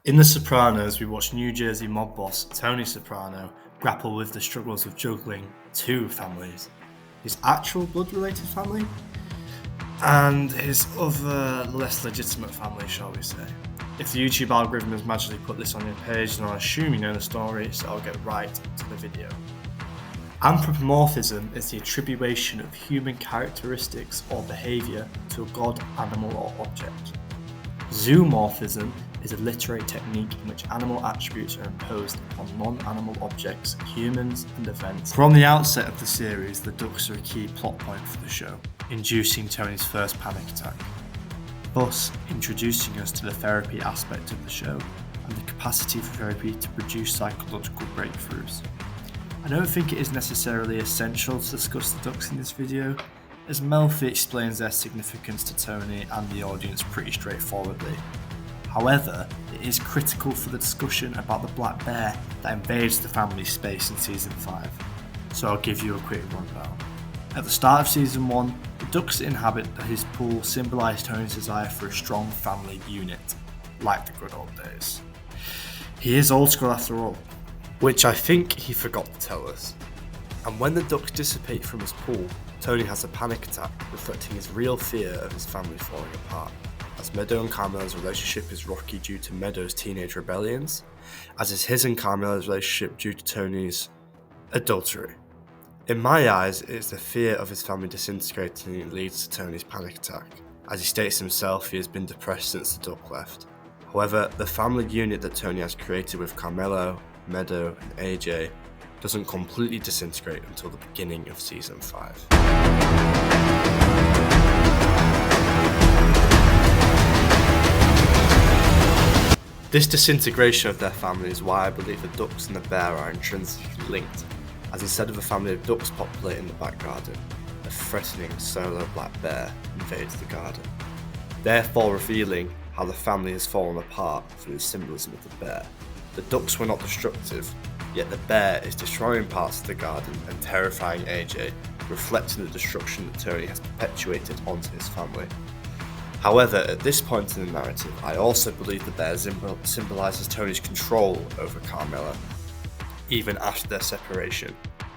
In The Sopranos, we watch New Jersey mob boss Tony Soprano grapple with the struggles of juggling two families: his actual blood-related family and his other less legitimate family, shall we say. If the YouTube algorithm has magically put this on your page, then I'll assume you know the story, so I'll get right to the video. Anthropomorphism is the attribution of human characteristics or behaviour to a god, animal, or object. Zoomorphism is a literary technique in which animal attributes are imposed upon non-animal objects, humans, and events. From the outset of the series, the ducks are a key plot point for the show, inducing Tony's first panic attack, thus introducing us to the therapy aspect of the show and the capacity for therapy to produce psychological breakthroughs. I don't think it is necessarily essential to discuss the ducks in this video, as Melfi explains their significance to Tony and the audience pretty straightforwardly. However, it is critical for the discussion about the black bear that invades the family space in Season 5, so I'll give you a quick rundown. At the start of Season 1, the ducks that inhabit his pool symbolise Tony's desire for a strong family unit, like the good old days. He is old school after all, which I think he forgot to tell us. And when the ducks dissipate from his pool, Tony has a panic attack, reflecting his real fear of his family falling apart, as Meadow and Carmela's relationship is rocky due to Meadow's teenage rebellions, as is his and Carmela's relationship due to Tony's adultery. In my eyes, it is the fear of his family disintegrating that leads to Tony's panic attack. As he states himself, he has been depressed since the duck left. However, the family unit that Tony has created with Carmelo, Meadow, and AJ doesn't completely disintegrate until the beginning of Season 5. This disintegration of their family is why I believe the ducks and the bear are intrinsically linked, as instead of a family of ducks populating the back garden, a threatening solo black bear invades the garden, therefore revealing how the family has fallen apart through the symbolism of the bear. The ducks were not destructive, yet the bear is destroying parts of the garden and terrifying AJ, reflecting the destruction that Tony has perpetuated onto his family. However, at this point in the narrative, I also believe the bear symbolises Tony's control over Carmela, even after their separation.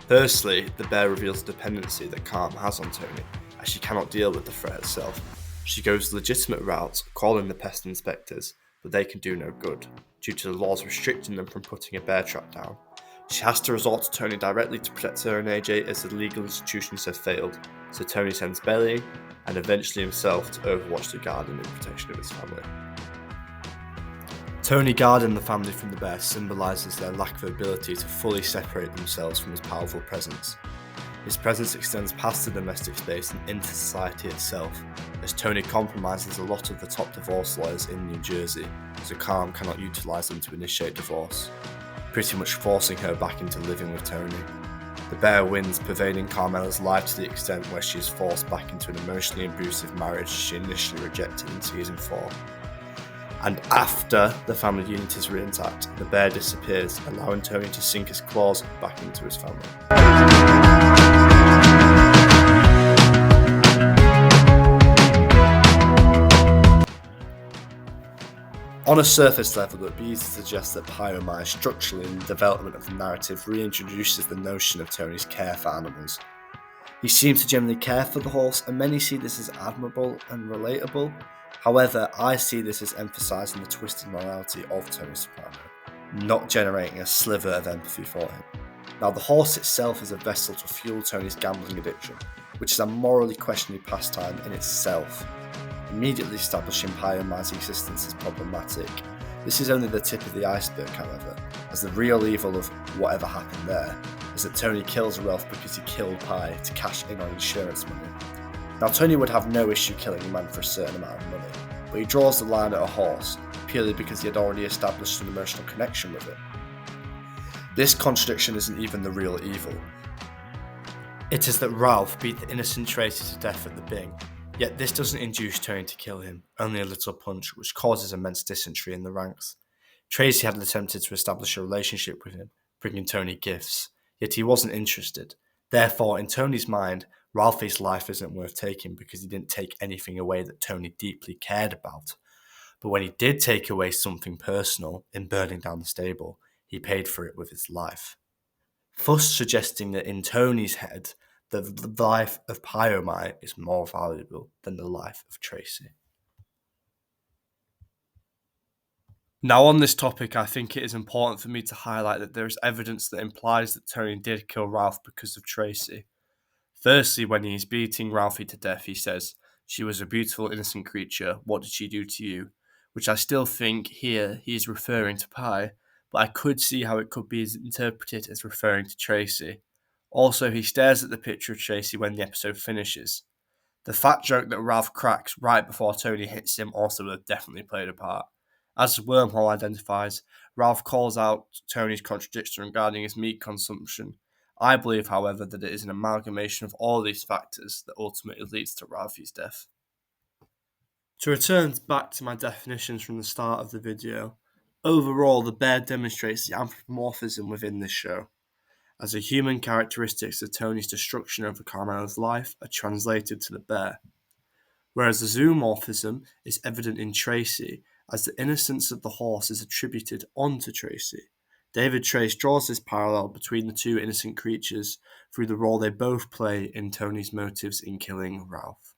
Firstly, the bear reveals the dependency that Carm has on Tony, as she cannot deal with the threat itself. She goes the legitimate route, calling the pest inspectors, but they can do no good, due to the laws restricting them from putting a bear trap down. She has to resort to Tony directly to protect her and AJ as the legal institutions have failed, so Tony sends Belly, and eventually himself, to overwatch the garden in protection of his family. Tony guarding the family from the bear symbolises their lack of ability to fully separate themselves from his powerful presence. His presence extends past the domestic space and into society itself, as Tony compromises a lot of the top divorce lawyers in New Jersey, so Carm cannot utilise them to initiate divorce, pretty much forcing her back into living with Tony. The bear wins, pervading Carmela's life to the extent where she is forced back into an emotionally abusive marriage she initially rejected in Season 4. And after the family unit is re-intact, the bear disappears, allowing Tony to sink his claws back into his family. On a surface level, it would be easy to suggest that Pyomai structurally in the development of the narrative reintroduces the notion of Tony's care for animals. He seems to genuinely care for the horse, and many see this as admirable and relatable. However, I see this as emphasising the twisted morality of Tony Soprano, not generating a sliver of empathy for him. Now, the horse itself is a vessel to fuel Tony's gambling addiction, which is a morally questionable pastime in itself. Immediately establishing Pyomai's existence as problematic. This is only the tip of the iceberg, however, as the real evil of whatever happened there is that Tony kills Ralph because he killed Pye to cash in on insurance money. Now, Tony would have no issue killing a man for a certain amount of money, but he draws the line at a horse purely because he had already established an emotional connection with it. This contradiction isn't even the real evil. It is that Ralph beat the innocent Tracy to death at the Bing. Yet this doesn't induce Tony to kill him, only a little punch, which causes immense dysentery in the ranks. Tracy had attempted to establish a relationship with him, bringing Tony gifts, yet he wasn't interested. Therefore, in Tony's mind, Ralphie's life isn't worth taking because he didn't take anything away that Tony deeply cared about. But when he did take away something personal in burning down the stable, he paid for it with his life. Thus suggesting that in Tony's head, the life of Pyomai is more valuable than the life of Tracy. Now, on this topic, I think it is important for me to highlight that there is evidence that implies that Tony did kill Ralph because of Tracy. Firstly, when he's beating Ralphie to death, he says, "She was a beautiful, innocent creature. What did she do to you?" Which I still think here he is referring to Pi, but I could see how it could be interpreted as referring to Tracy. Also, he stares at the picture of Tracy when the episode finishes. The fat joke that Ralph cracks right before Tony hits him also would have definitely played a part. As Wormhole identifies, Ralph calls out Tony's contradiction regarding his meat consumption. I believe, however, that it is an amalgamation of all these factors that ultimately leads to Ralphie's death. To return back to my definitions from the start of the video, overall the bear demonstrates the anthropomorphism within this show, as the human characteristics of Tony's destruction over Carmelo's life are translated to the bear, whereas the zoomorphism is evident in Tracy, as the innocence of the horse is attributed onto Tracy. David Trace draws this parallel between the two innocent creatures through the role they both play in Tony's motives in killing Ralph.